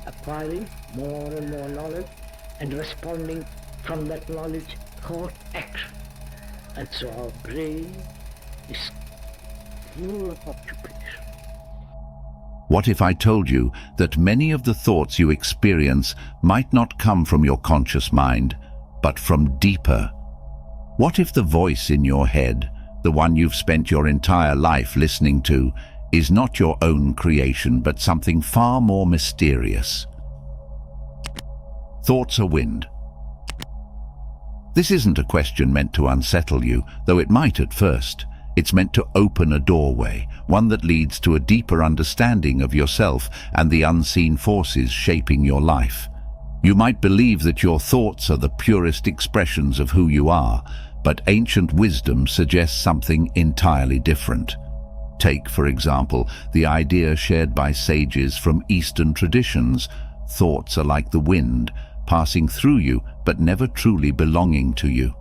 acquiring more and more knowledge and responding from that knowledge, thought, action. And so our brain is full of occupation. What if I told you that many of the thoughts you experience might not come from your conscious mind, but from deeper? What if the voice in your head, the one you've spent your entire life listening to, is not your own creation, but something far more mysterious? Thoughts are wind. This isn't a question meant to unsettle you, though it might at first. It's meant to open a doorway, one that leads to a deeper understanding of yourself and the unseen forces shaping your life. You might believe that your thoughts are the purest expressions of who you are, but ancient wisdom suggests something entirely different. Take, for example, the idea shared by sages from Eastern traditions. Thoughts are like the wind, passing through you but never truly belonging to you.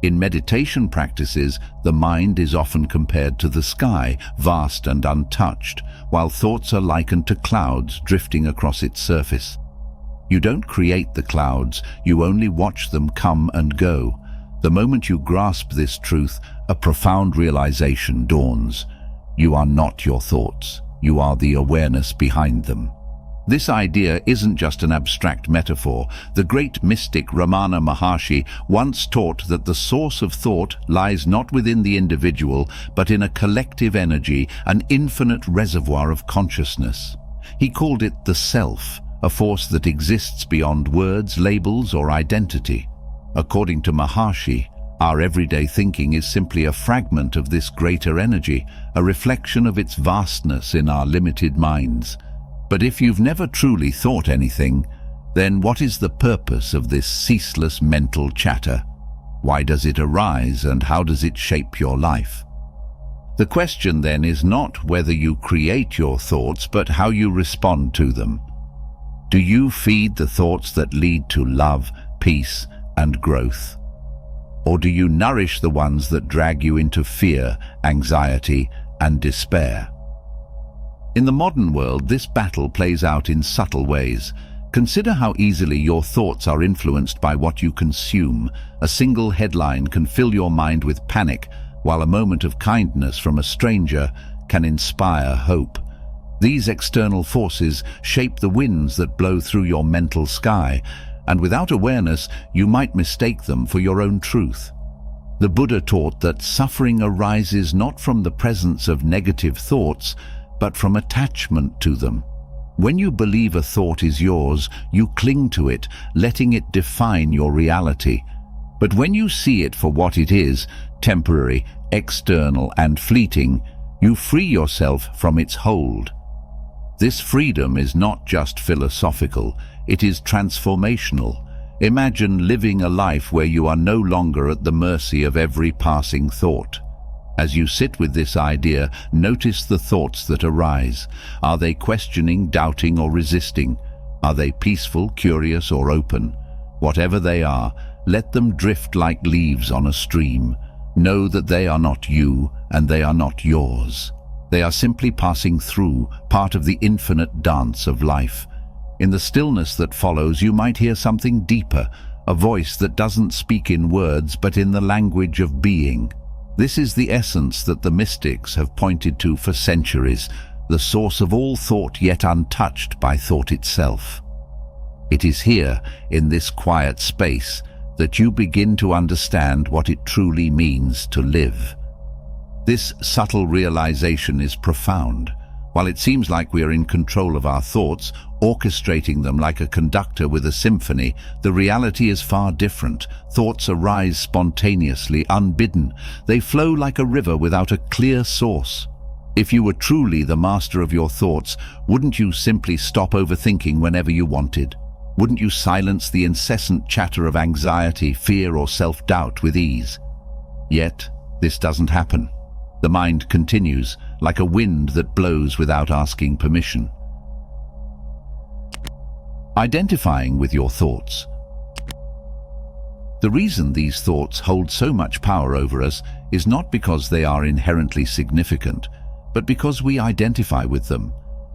In meditation practices, the mind is often compared to the sky, vast and untouched, while thoughts are likened to clouds drifting across its surface. You don't create the clouds, you only watch them come and go. The moment you grasp this truth, a profound realization dawns. You are not your thoughts, you are the awareness behind them. This idea isn't just an abstract metaphor. The great mystic Ramana Maharshi once taught that the source of thought lies not within the individual, but in a collective energy, an infinite reservoir of consciousness. He called it the self, a force that exists beyond words, labels, or identity. According to Maharshi, our everyday thinking is simply a fragment of this greater energy, a reflection of its vastness in our limited minds. But if you've never truly thought anything, then what is the purpose of this ceaseless mental chatter? Why does it arise, and how does it shape your life? The question then is not whether you create your thoughts, but how you respond to them. Do you feed the thoughts that lead to love, peace, and growth? Or do you nourish the ones that drag you into fear, anxiety, and despair? In the modern world, this battle plays out in subtle ways. Consider how easily your thoughts are influenced by what you consume. A single headline can fill your mind with panic, while a moment of kindness from a stranger can inspire hope. These external forces shape the winds that blow through your mental sky, and without awareness, you might mistake them for your own truth. The Buddha taught that suffering arises not from the presence of negative thoughts, but from attachment to them. When you believe a thought is yours, you cling to it, letting it define your reality. But when you see it for what it is, temporary, external, and fleeting, you free yourself from its hold. This freedom is not just philosophical, it is transformational. Imagine living a life where you are no longer at the mercy of every passing thought. As you sit with this idea, notice the thoughts that arise. Are they questioning, doubting, or resisting? Are they peaceful, curious, or open? Whatever they are, let them drift like leaves on a stream. Know that they are not you, and they are not yours. They are simply passing through, part of the infinite dance of life. In the stillness that follows, you might hear something deeper, a voice that doesn't speak in words, but in the language of being. This is the essence that the mystics have pointed to for centuries, the source of all thought yet untouched by thought itself. It is here, in this quiet space, that you begin to understand what it truly means to live. This subtle realization is profound. While it seems like we are in control of our thoughts, orchestrating them like a conductor with a symphony, the reality is far different. Thoughts arise spontaneously, unbidden. They flow like a river without a clear source. If you were truly the master of your thoughts, wouldn't you simply stop overthinking whenever you wanted? Wouldn't you silence the incessant chatter of anxiety, fear, or self-doubt with ease? Yet, this doesn't happen. The mind continues, like a wind that blows without asking permission. Identifying with your thoughts. The reason these thoughts hold so much power over us is not because they are inherently significant, but because we identify with them.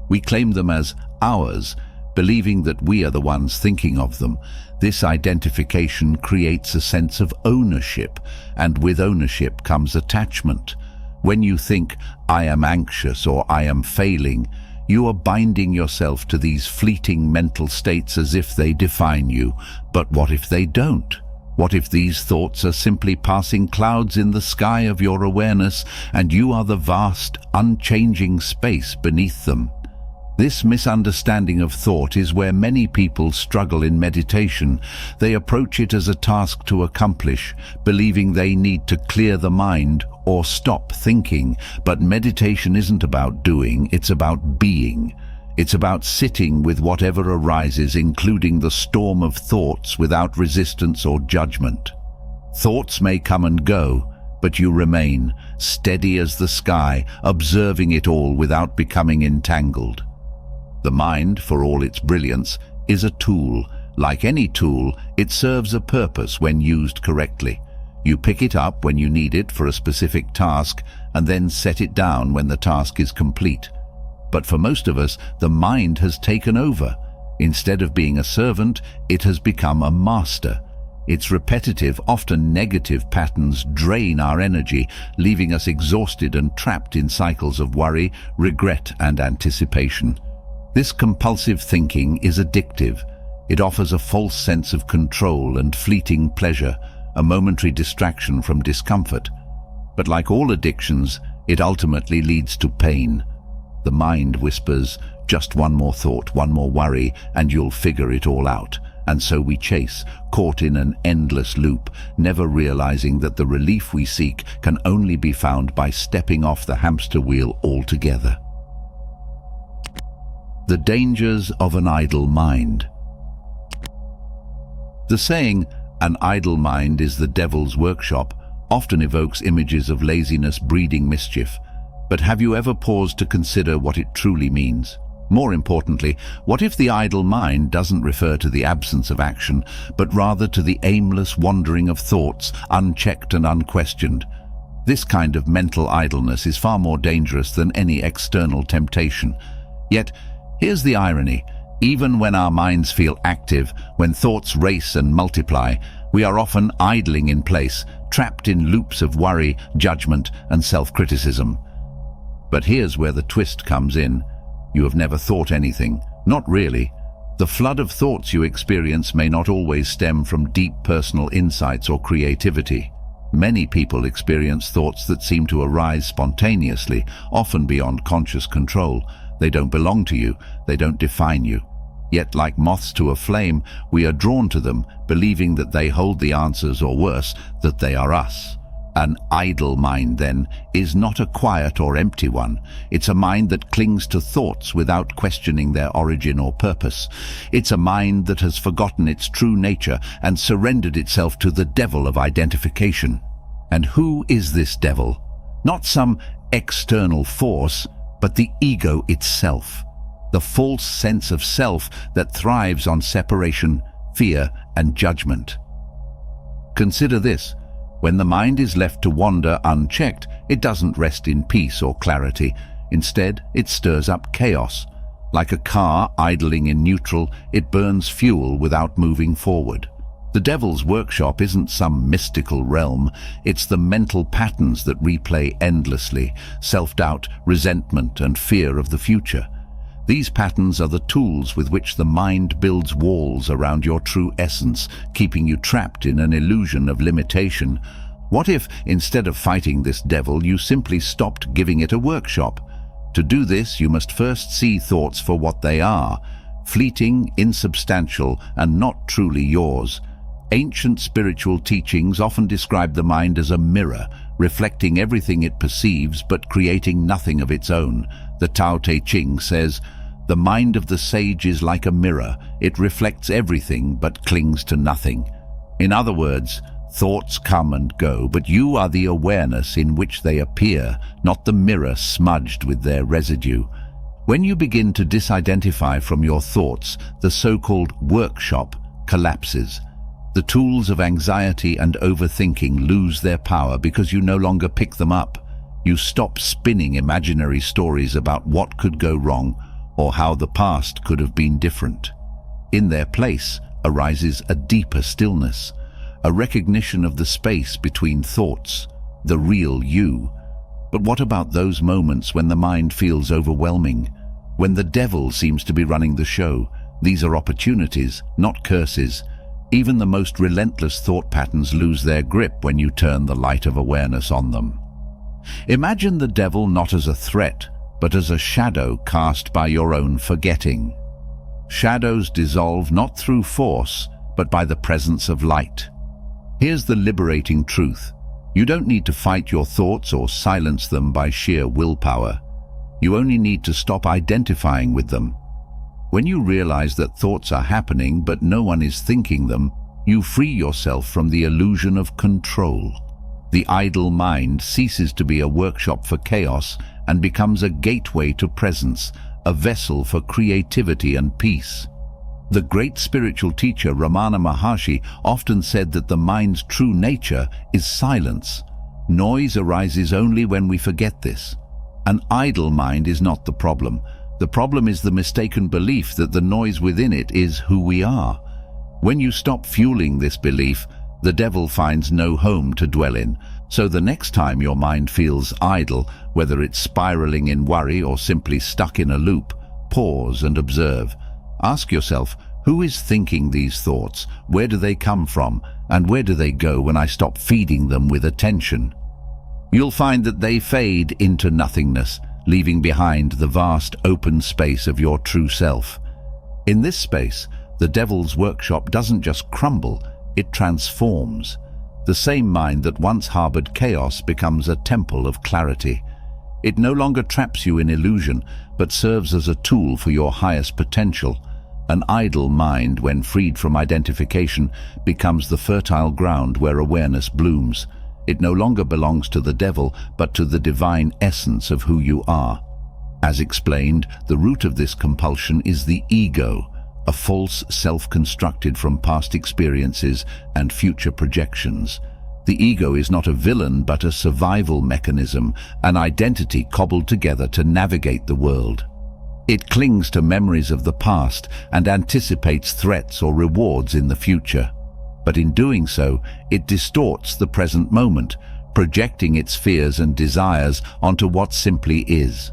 We claim them as ours, believing that we are the ones thinking of them. This identification creates a sense of ownership, and with ownership comes attachment. When you think, "I am anxious" or "I am failing," you are binding yourself to these fleeting mental states as if they define you. But what if they don't? What if these thoughts are simply passing clouds in the sky of your awareness, and you are the vast, unchanging space beneath them? This misunderstanding of thought is where many people struggle in meditation. They approach it as a task to accomplish, believing they need to clear the mind or stop thinking. But meditation isn't about doing, it's about being. It's about sitting with whatever arises, including the storm of thoughts, without resistance or judgment. Thoughts may come and go, but you remain, steady as the sky, observing it all without becoming entangled. The mind, for all its brilliance, is a tool. Like any tool, it serves a purpose when used correctly. You pick it up when you need it for a specific task, and then set it down when the task is complete. But for most of us, the mind has taken over. Instead of being a servant, it has become a master. Its repetitive, often negative patterns drain our energy, leaving us exhausted and trapped in cycles of worry, regret, and anticipation. This compulsive thinking is addictive. It offers a false sense of control and fleeting pleasure, a momentary distraction from discomfort. But like all addictions, it ultimately leads to pain. The mind whispers, "Just one more thought, one more worry, and you'll figure it all out." And so we chase, caught in an endless loop, never realizing that the relief we seek can only be found by stepping off the hamster wheel altogether. The dangers of an idle mind. The saying, "an idle mind is the devil's workshop," often evokes images of laziness breeding mischief. But have you ever paused to consider what it truly means? More importantly, what if the idle mind doesn't refer to the absence of action, but rather to the aimless wandering of thoughts, unchecked and unquestioned? This kind of mental idleness is far more dangerous than any external temptation. Yet, here's the irony. Even when our minds feel active, when thoughts race and multiply, we are often idling in place, trapped in loops of worry, judgment, and self-criticism. But here's where the twist comes in. You have never thought anything. Not really. The flood of thoughts you experience may not always stem from deep personal insights or creativity. Many people experience thoughts that seem to arise spontaneously, often beyond conscious control. They don't belong to you, they don't define you. Yet, like moths to a flame, we are drawn to them, believing that they hold the answers, or worse, that they are us. An idle mind, then, is not a quiet or empty one. It's a mind that clings to thoughts without questioning their origin or purpose. It's a mind that has forgotten its true nature and surrendered itself to the devil of identification. And who is this devil? Not some external force, but the ego itself. The false sense of self that thrives on separation, fear, and judgment. Consider this. When the mind is left to wander unchecked, it doesn't rest in peace or clarity. Instead, it stirs up chaos. Like a car idling in neutral, it burns fuel without moving forward. The devil's workshop isn't some mystical realm. It's the mental patterns that replay endlessly: self-doubt, resentment, and fear of the future. These patterns are the tools with which the mind builds walls around your true essence, keeping you trapped in an illusion of limitation. What if, instead of fighting this devil, you simply stopped giving it a workshop? To do this, you must first see thoughts for what they are: fleeting, insubstantial, and not truly yours. Ancient spiritual teachings often describe the mind as a mirror, reflecting everything it perceives but creating nothing of its own. The Tao Te Ching says, "The mind of the sage is like a mirror. It reflects everything but clings to nothing." In other words, thoughts come and go, but you are the awareness in which they appear, not the mirror smudged with their residue. When you begin to disidentify from your thoughts, the so-called workshop collapses. The tools of anxiety and overthinking lose their power because you no longer pick them up. You stop spinning imaginary stories about what could go wrong, or how the past could have been different. In their place arises a deeper stillness, a recognition of the space between thoughts, the real you. But what about those moments when the mind feels overwhelming, when the devil seems to be running the show? These are opportunities, not curses. Even the most relentless thought patterns lose their grip when you turn the light of awareness on them. Imagine the devil not as a threat, but as a shadow cast by your own forgetting. Shadows dissolve not through force, but by the presence of light. Here's the liberating truth. You don't need to fight your thoughts or silence them by sheer willpower. You only need to stop identifying with them. When you realize that thoughts are happening but no one is thinking them, you free yourself from the illusion of control. The idle mind ceases to be a workshop for chaos and becomes a gateway to presence, a vessel for creativity and peace. The great spiritual teacher Ramana Maharshi often said that the mind's true nature is silence. Noise arises only when we forget this. An idle mind is not the problem. The problem is the mistaken belief that the noise within it is who we are. When you stop fueling this belief, the devil finds no home to dwell in. So the next time your mind feels idle, whether it's spiraling in worry or simply stuck in a loop, pause and observe. Ask yourself, who is thinking these thoughts? Where do they come from? And where do they go when I stop feeding them with attention? You'll find that they fade into nothingness, leaving behind the vast open space of your true self. In this space, the devil's workshop doesn't just crumble, it transforms. The same mind that once harbored chaos becomes a temple of clarity. It no longer traps you in illusion, but serves as a tool for your highest potential. An idle mind, when freed from identification, becomes the fertile ground where awareness blooms. It no longer belongs to the devil, but to the divine essence of who you are. As explained, the root of this compulsion is the ego, a false self constructed from past experiences and future projections. The ego is not a villain, but a survival mechanism, an identity cobbled together to navigate the world. It clings to memories of the past and anticipates threats or rewards in the future. But in doing so, it distorts the present moment, projecting its fears and desires onto what simply is.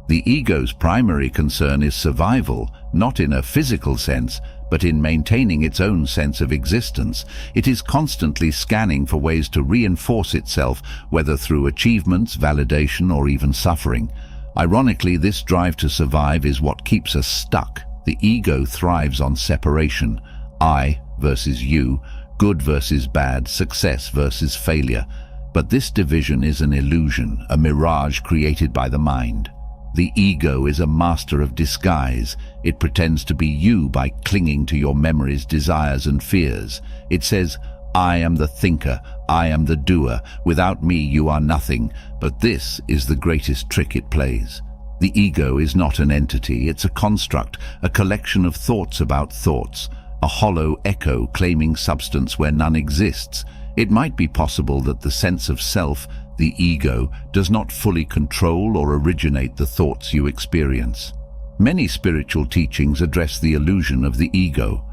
The ego's primary concern is survival, not in a physical sense, but in maintaining its own sense of existence. It is constantly scanning for ways to reinforce itself, whether through achievements, validation, or even suffering. Ironically, this drive to survive is what keeps us stuck. The ego thrives on separation. I versus you, good versus bad, success versus failure. But this division is an illusion, a mirage created by the mind. The ego is a master of disguise. It pretends to be you by clinging to your memories, desires, and fears. It says, I am the thinker, I am the doer. Without me, you are nothing. But this is the greatest trick it plays. The ego is not an entity, it's a construct, a collection of thoughts about thoughts, a hollow echo claiming substance where none exists. It might be possible that the sense of self, the ego, does not fully control or originate the thoughts you experience. Many spiritual teachings address the illusion of the ego.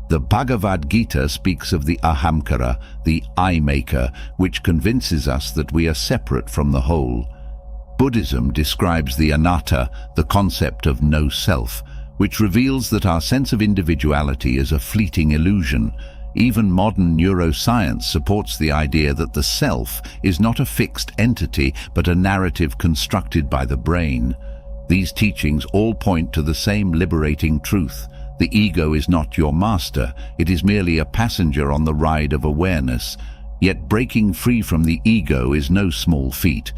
The Bhagavad Gita speaks of the ahamkara, the I-maker, which convinces us that we are separate from the whole. Buddhism describes the anatta, the concept of no self, which reveals that our sense of individuality is a fleeting illusion. Even modern neuroscience supports the idea that the self is not a fixed entity, but a narrative constructed by the brain. These teachings all point to the same liberating truth. The ego is not your master, it is merely a passenger on the ride of awareness. Yet breaking free from the ego is no small feat.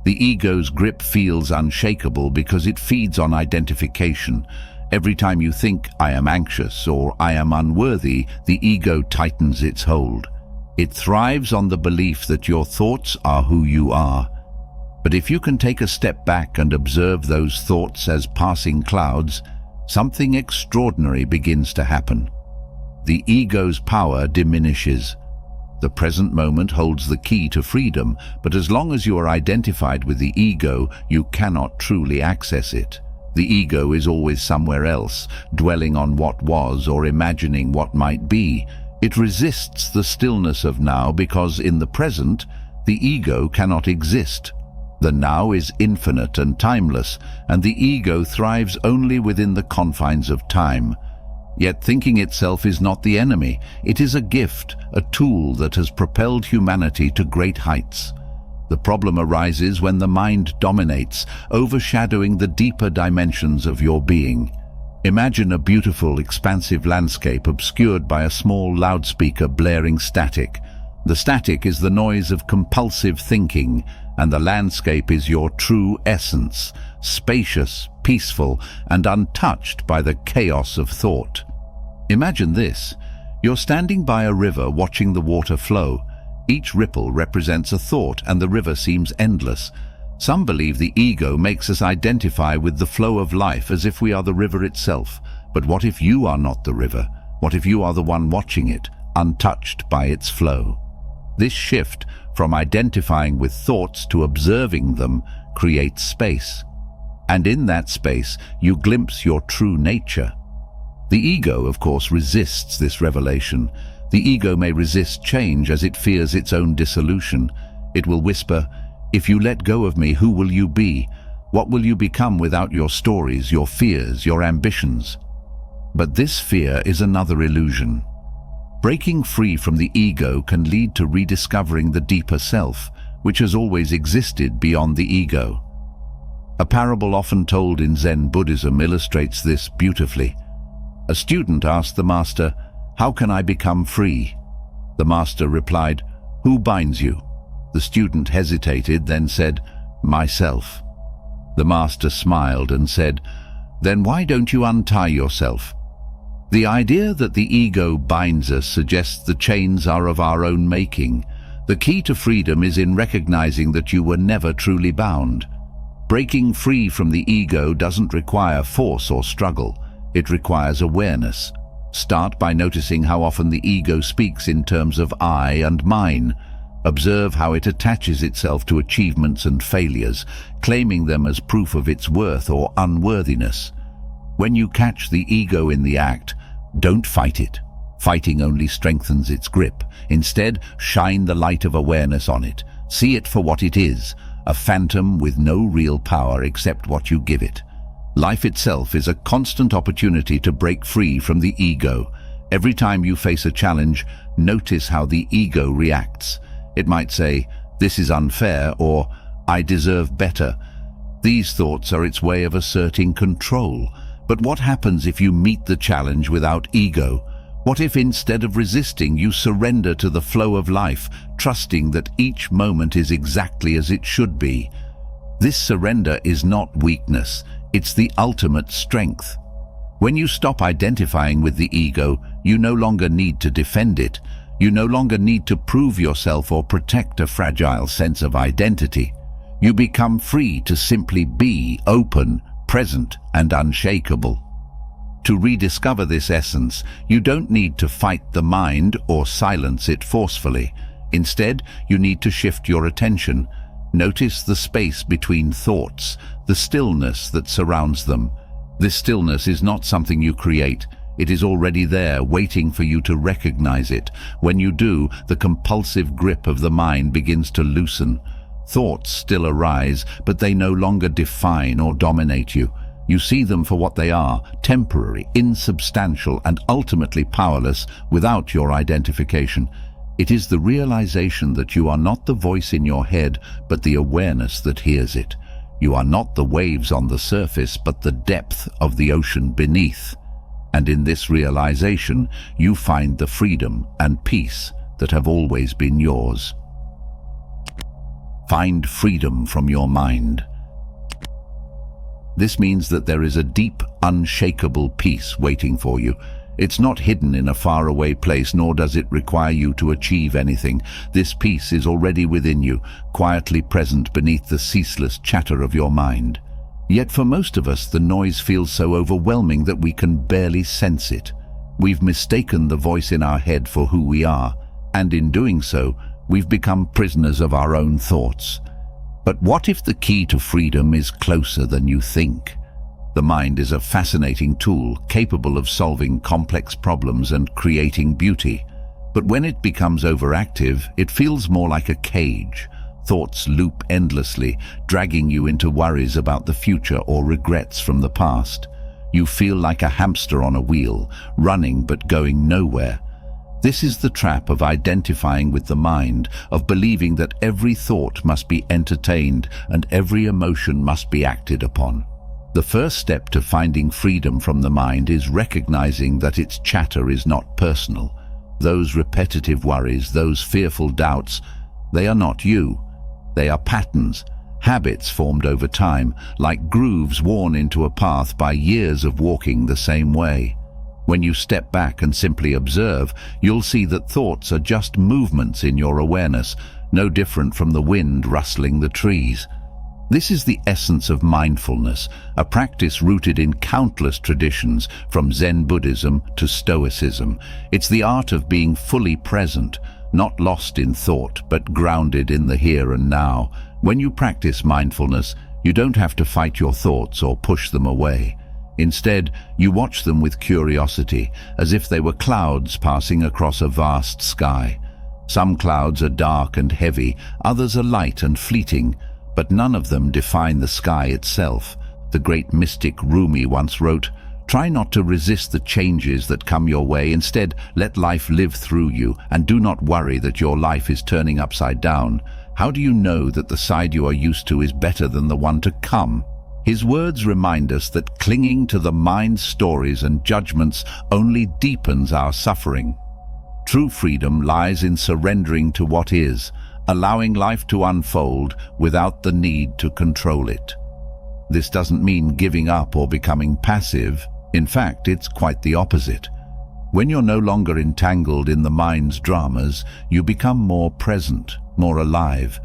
The ego's grip feels unshakable because it feeds on identification. Every time you think, I am anxious or I am unworthy, the ego tightens its hold. It thrives on the belief that your thoughts are who you are. But if you can take a step back and observe those thoughts as passing clouds, something extraordinary begins to happen. The ego's power diminishes. The present moment holds the key to freedom, but as long as you are identified with the ego, you cannot truly access it. The ego is always somewhere else, dwelling on what was or imagining what might be. It resists the stillness of now because in the present, the ego cannot exist. The now is infinite and timeless, and the ego thrives only within the confines of time. Yet thinking itself is not the enemy. It is a gift, a tool that has propelled humanity to great heights. The problem arises when the mind dominates, overshadowing the deeper dimensions of your being. Imagine a beautiful, expansive landscape obscured by a small loudspeaker blaring static. The static is the noise of compulsive thinking, and the landscape is your true essence, spacious, peaceful, and untouched by the chaos of thought. Imagine this. You're standing by a river watching the water flow. Each ripple represents a thought, and the river seems endless. Some believe the ego makes us identify with the flow of life as if we are the river itself. But what if you are not the river? What if you are the one watching it, untouched by its flow? This shift from identifying with thoughts to observing them creates space. And in that space, you glimpse your true nature. The ego, of course, resists this revelation. The ego may resist change as it fears its own dissolution. It will whisper, "If you let go of me, who will you be? What will you become without your stories, your fears, your ambitions?" But this fear is another illusion. Breaking free from the ego can lead to rediscovering the deeper self, which has always existed beyond the ego. A parable often told in Zen Buddhism illustrates this beautifully. A student asked the master, "How can I become free?" The master replied, "Who binds you?" The student hesitated, then said, "Myself." The master smiled and said, "Then why don't you untie yourself?" The idea that the ego binds us suggests the chains are of our own making. The key to freedom is in recognizing that you were never truly bound. Breaking free from the ego doesn't require force or struggle. It requires awareness. Start by noticing how often the ego speaks in terms of I and mine. Observe how it attaches itself to achievements and failures, claiming them as proof of its worth or unworthiness. When you catch the ego in the act, don't fight it. Fighting only strengthens its grip. Instead, shine the light of awareness on it. See it for what it is, a phantom with no real power except what you give it. Life itself is a constant opportunity to break free from the ego. Every time you face a challenge, notice how the ego reacts. It might say, "This is unfair," or "I deserve better." These thoughts are its way of asserting control. But what happens if you meet the challenge without ego? What if instead of resisting, you surrender to the flow of life, trusting that each moment is exactly as it should be? This surrender is not weakness, it's the ultimate strength. When you stop identifying with the ego, you no longer need to defend it. You no longer need to prove yourself or protect a fragile sense of identity. You become free to simply be open, present, and unshakable. To rediscover this essence, you don't need to fight the mind or silence it forcefully. Instead, you need to shift your attention. Notice the space between thoughts, the stillness that surrounds them. This stillness is not something you create. It is already there, waiting for you to recognize it. When you do, the compulsive grip of the mind begins to loosen. Thoughts still arise, but they no longer define or dominate you. You see them for what they are, temporary, insubstantial, and ultimately powerless without your identification. It is the realization that you are not the voice in your head, but the awareness that hears it. You are not the waves on the surface, but the depth of the ocean beneath. And in this realization, you find the freedom and peace that have always been yours. Find freedom from your mind. This means that there is a deep, unshakable peace waiting for you. It's not hidden in a faraway place, nor does it require you to achieve anything. This peace is already within you, quietly present beneath the ceaseless chatter of your mind. Yet for most of us, the noise feels so overwhelming that we can barely sense it. We've mistaken the voice in our head for who we are, and in doing so, we've become prisoners of our own thoughts. But what if the key to freedom is closer than you think? The mind is a fascinating tool, capable of solving complex problems and creating beauty. But when it becomes overactive, it feels more like a cage. Thoughts loop endlessly, dragging you into worries about the future or regrets from the past. You feel like a hamster on a wheel, running but going nowhere. This is the trap of identifying with the mind, of believing that every thought must be entertained and every emotion must be acted upon. The first step to finding freedom from the mind is recognizing that its chatter is not personal. Those repetitive worries, those fearful doubts, they are not you. They are patterns, habits formed over time, like grooves worn into a path by years of walking the same way. When you step back and simply observe, you'll see that thoughts are just movements in your awareness, no different from the wind rustling the trees. This is the essence of mindfulness, a practice rooted in countless traditions, from Zen Buddhism to Stoicism. It's the art of being fully present, not lost in thought, but grounded in the here and now. When you practice mindfulness, you don't have to fight your thoughts or push them away. Instead, you watch them with curiosity, as if they were clouds passing across a vast sky. Some clouds are dark and heavy, others are light and fleeting, but none of them define the sky itself. The great mystic Rumi once wrote, "Try not to resist the changes that come your way. Instead, let life live through you, and do not worry that your life is turning upside down. How do you know that the side you are used to is better than the one to come?" His words remind us that clinging to the mind's stories and judgments only deepens our suffering. True freedom lies in surrendering to what is, allowing life to unfold without the need to control it. This doesn't mean giving up or becoming passive. In fact, it's quite the opposite. When you're no longer entangled in the mind's dramas, you become more present, more alive.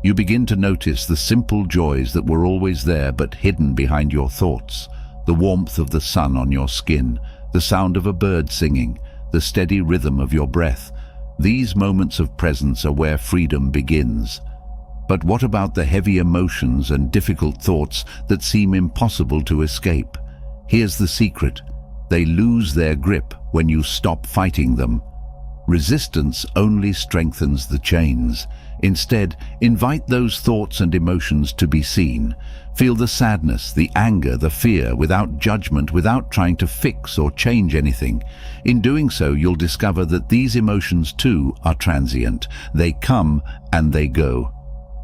You begin to notice the simple joys that were always there but hidden behind your thoughts. The warmth of the sun on your skin, the sound of a bird singing, the steady rhythm of your breath. These moments of presence are where freedom begins. But what about the heavy emotions and difficult thoughts that seem impossible to escape? Here's the secret. They lose their grip when you stop fighting them. Resistance only strengthens the chains. Instead, invite those thoughts and emotions to be seen. Feel the sadness, the anger, the fear, without judgment, without trying to fix or change anything. In doing so, you'll discover that these emotions too are transient. They come and they go.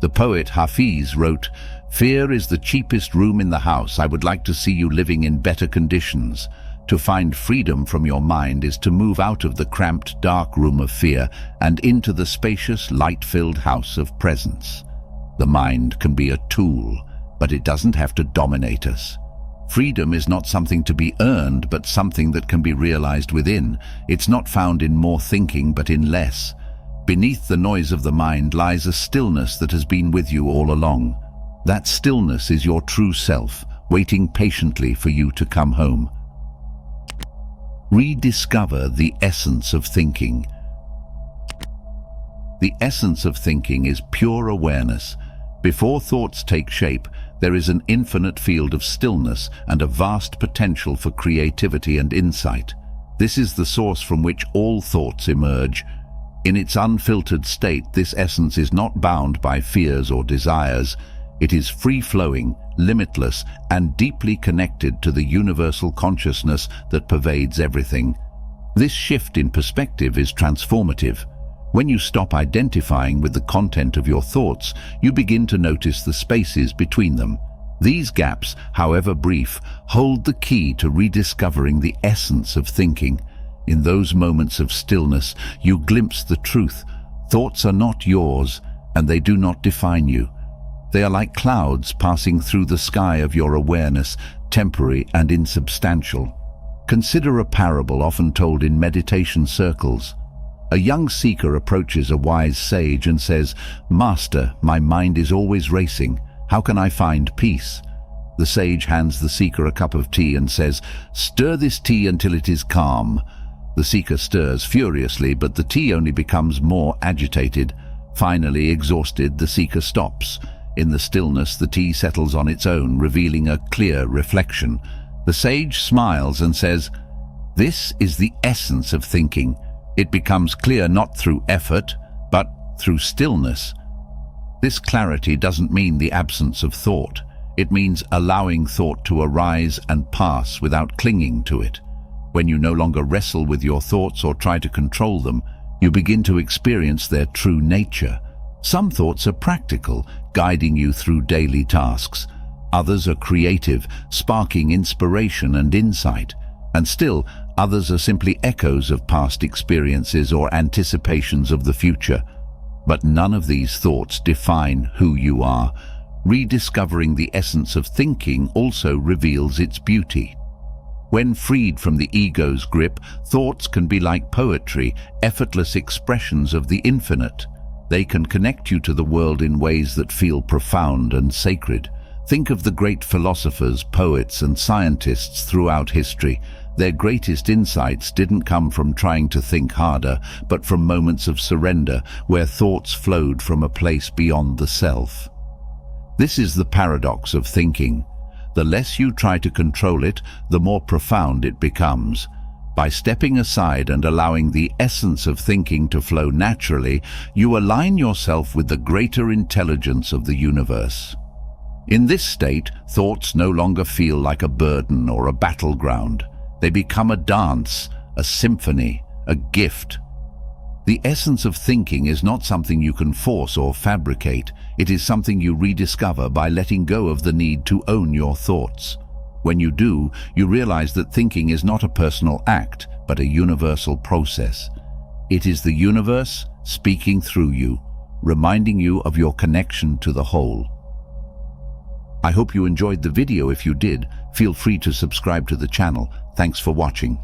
The poet Hafiz wrote, "Fear is the cheapest room in the house. I would like to see you living in better conditions." To find freedom from your mind is to move out of the cramped, dark room of fear and into the spacious, light-filled house of presence. The mind can be a tool, but it doesn't have to dominate us. Freedom is not something to be earned, but something that can be realized within. It's not found in more thinking, but in less. Beneath the noise of the mind lies a stillness that has been with you all along. That stillness is your true self, waiting patiently for you to come home. Rediscover the essence of thinking. The essence of thinking is pure awareness. Before thoughts take shape, there is an infinite field of stillness and a vast potential for creativity and insight. This is the source from which all thoughts emerge. In its unfiltered state, this essence is not bound by fears or desires. It is free-flowing, limitless, and deeply connected to the universal consciousness that pervades everything. This shift in perspective is transformative. When you stop identifying with the content of your thoughts, you begin to notice the spaces between them. These gaps, however brief, hold the key to rediscovering the essence of thinking. In those moments of stillness, you glimpse the truth. Thoughts are not yours, and they do not define you. They are like clouds passing through the sky of your awareness, temporary and insubstantial. Consider a parable often told in meditation circles. A young seeker approaches a wise sage and says, "Master, my mind is always racing. How can I find peace?" The sage hands the seeker a cup of tea and says, "Stir this tea until it is calm." The seeker stirs furiously, but the tea only becomes more agitated. Finally, exhausted, the seeker stops. In the stillness, the tea settles on its own, revealing a clear reflection. The sage smiles and says, "This is the essence of thinking. It becomes clear not through effort, but through stillness." This clarity doesn't mean the absence of thought. It means allowing thought to arise and pass without clinging to it. When you no longer wrestle with your thoughts or try to control them, you begin to experience their true nature. Some thoughts are practical, guiding you through daily tasks. Others are creative, sparking inspiration and insight. And still, others are simply echoes of past experiences or anticipations of the future. But none of these thoughts define who you are. Rediscovering the essence of thinking also reveals its beauty. When freed from the ego's grip, thoughts can be like poetry, effortless expressions of the infinite. They can connect you to the world in ways that feel profound and sacred. Think of the great philosophers, poets, and scientists throughout history. Their greatest insights didn't come from trying to think harder, but from moments of surrender, where thoughts flowed from a place beyond the self. This is the paradox of thinking. The less you try to control it, the more profound it becomes. By stepping aside and allowing the essence of thinking to flow naturally, you align yourself with the greater intelligence of the universe. In this state, thoughts no longer feel like a burden or a battleground. They become a dance, a symphony, a gift. The essence of thinking is not something you can force or fabricate. It is something you rediscover by letting go of the need to own your thoughts. When you do, you realize that thinking is not a personal act, but a universal process. It is the universe speaking through you, reminding you of your connection to the whole. I hope you enjoyed the video. If you did, feel free to subscribe to the channel. Thanks for watching.